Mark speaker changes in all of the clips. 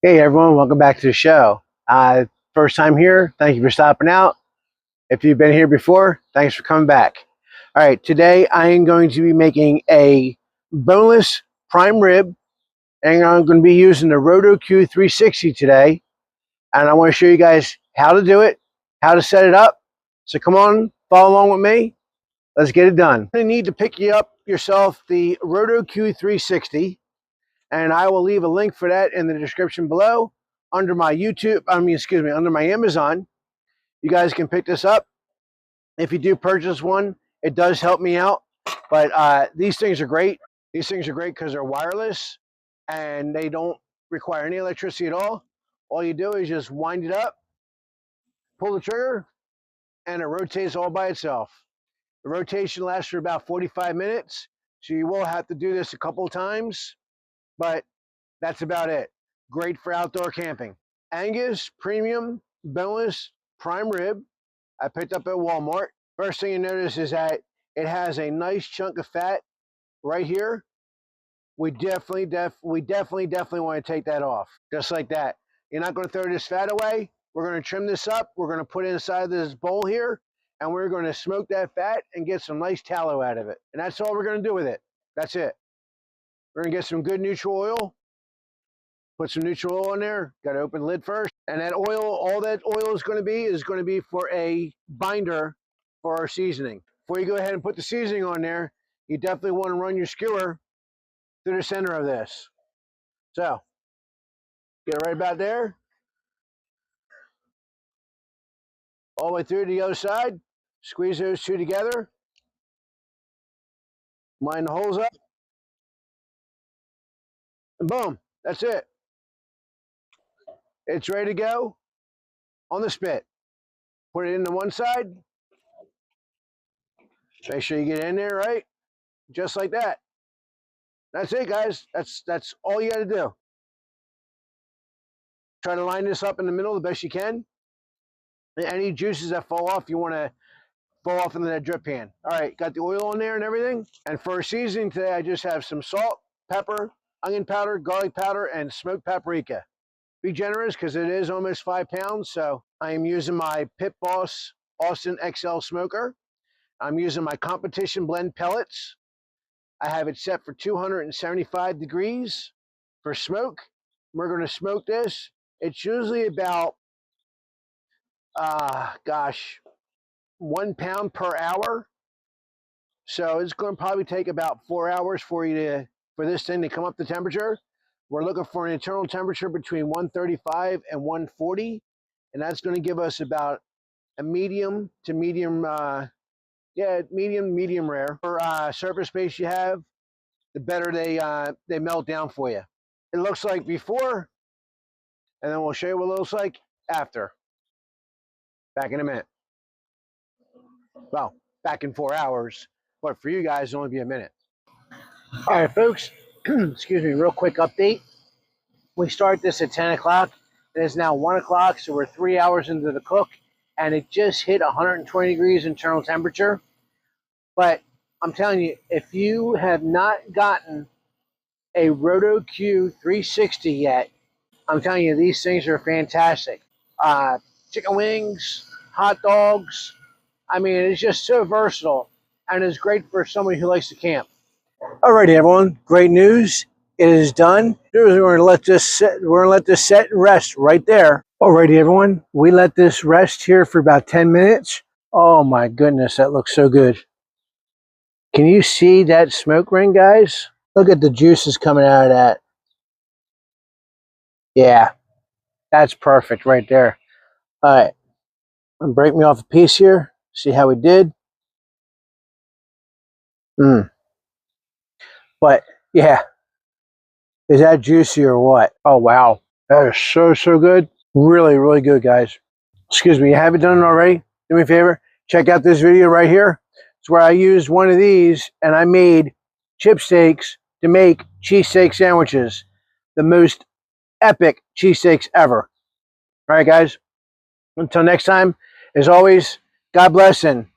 Speaker 1: Hey everyone, welcome back to the show. First time here, thank you for stopping out. If you've been here before, thanks for coming back. All right, today I am going to be making a boneless prime rib, and I'm going to be using the Roto-Q 360 today. And I want to show you guys how to do it, how to set it up. So come on, follow along with me. Let's get it done. You're going to need to pick yourself the Roto-Q 360. And I will leave a link for that in the description below under my under my Amazon. You guys can pick this up. If you do purchase one, it does help me out. But these things are great. These things are great because they're wireless and they don't require any electricity at all. All you do is just wind it up, pull the trigger, and it rotates all by itself. The rotation lasts for about 45 minutes, so you will have to do this a couple of times. But that's about it. Great for outdoor camping. Angus Premium Boneless Prime Rib. I picked up at Walmart. First thing you notice is that it has a nice chunk of fat right here. We definitely want to take that off, just like that. You're not going to throw this fat away. We're going to trim this up. We're going to put it inside this bowl here, and we're going to smoke that fat and get some nice tallow out of it. And that's all we're going to do with it. That's it. We're going to get some good neutral oil. Put some neutral oil in there. Got to open the lid first. And that oil, all that oil is going to be for a binder for our seasoning. Before you go ahead and put the seasoning on there, you definitely want to run your skewer through the center of this. So, get it right about there. All the way through to the other side. Squeeze those two together. Line the holes up. And boom, that's it. It's ready to go on the spit. Put it into one side. Make sure you get in there, right? Just like that. That's it, guys. That's all you got to do. Try to line this up in the middle the best you can. And any juices that fall off, you want to fall off into that drip pan. All right, got the oil on there and everything. And for seasoning today, I just have some salt, pepper, onion powder, garlic powder, and smoked paprika. Be generous because it is almost 5 pounds. So I am using my Pit Boss Austin XL smoker. I'm using my competition blend pellets. I have it set for 275 degrees for smoke. We're going to smoke this. It's usually about, 1 pound per hour. So it's going to probably take about 4 hours for this thing to come up to temperature. We're looking for an internal temperature between 135 and 140, and that's going to give us about a medium to medium, medium rare. For surface space you have, the better they melt down for you. It looks like before, and then we'll show you what it looks like after. Back in a minute. Well, back in 4 hours, but for you guys, it'll only be a minute. All right, folks. Excuse me, real quick update. We start this at 10 o'clock. It is now 1 o'clock, so we're 3 hours into the cook, and it just hit 120 degrees internal temperature. But I'm telling you, if you have not gotten a Roto-Q 360 yet, I'm telling you, these things are fantastic. Chicken wings, hot dogs. I mean, it's just so versatile, and it's great for somebody who likes to camp. Alrighty, everyone. Great news. It is done. We're going to let this sit. We're going to let this set and rest right there. Alrighty, everyone. We let this rest here for about 10 minutes. Oh my goodness, that looks so good. Can you see that smoke ring, guys? Look at the juices coming out of that. Yeah, that's perfect right there. All right, I'm gonna break me off a piece here. See how we did. But yeah, is that juicy or what? Oh wow, that is so good. Really, really good, guys. Excuse me, you haven't done it already? Do me a favor, check out this video right here. It's where I used one of these and I made chip steaks to make cheesesteak sandwiches. The most epic cheesesteaks ever. All right, guys. Until next time, as always, God bless and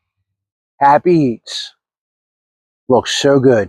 Speaker 1: happy eats. Looks so good.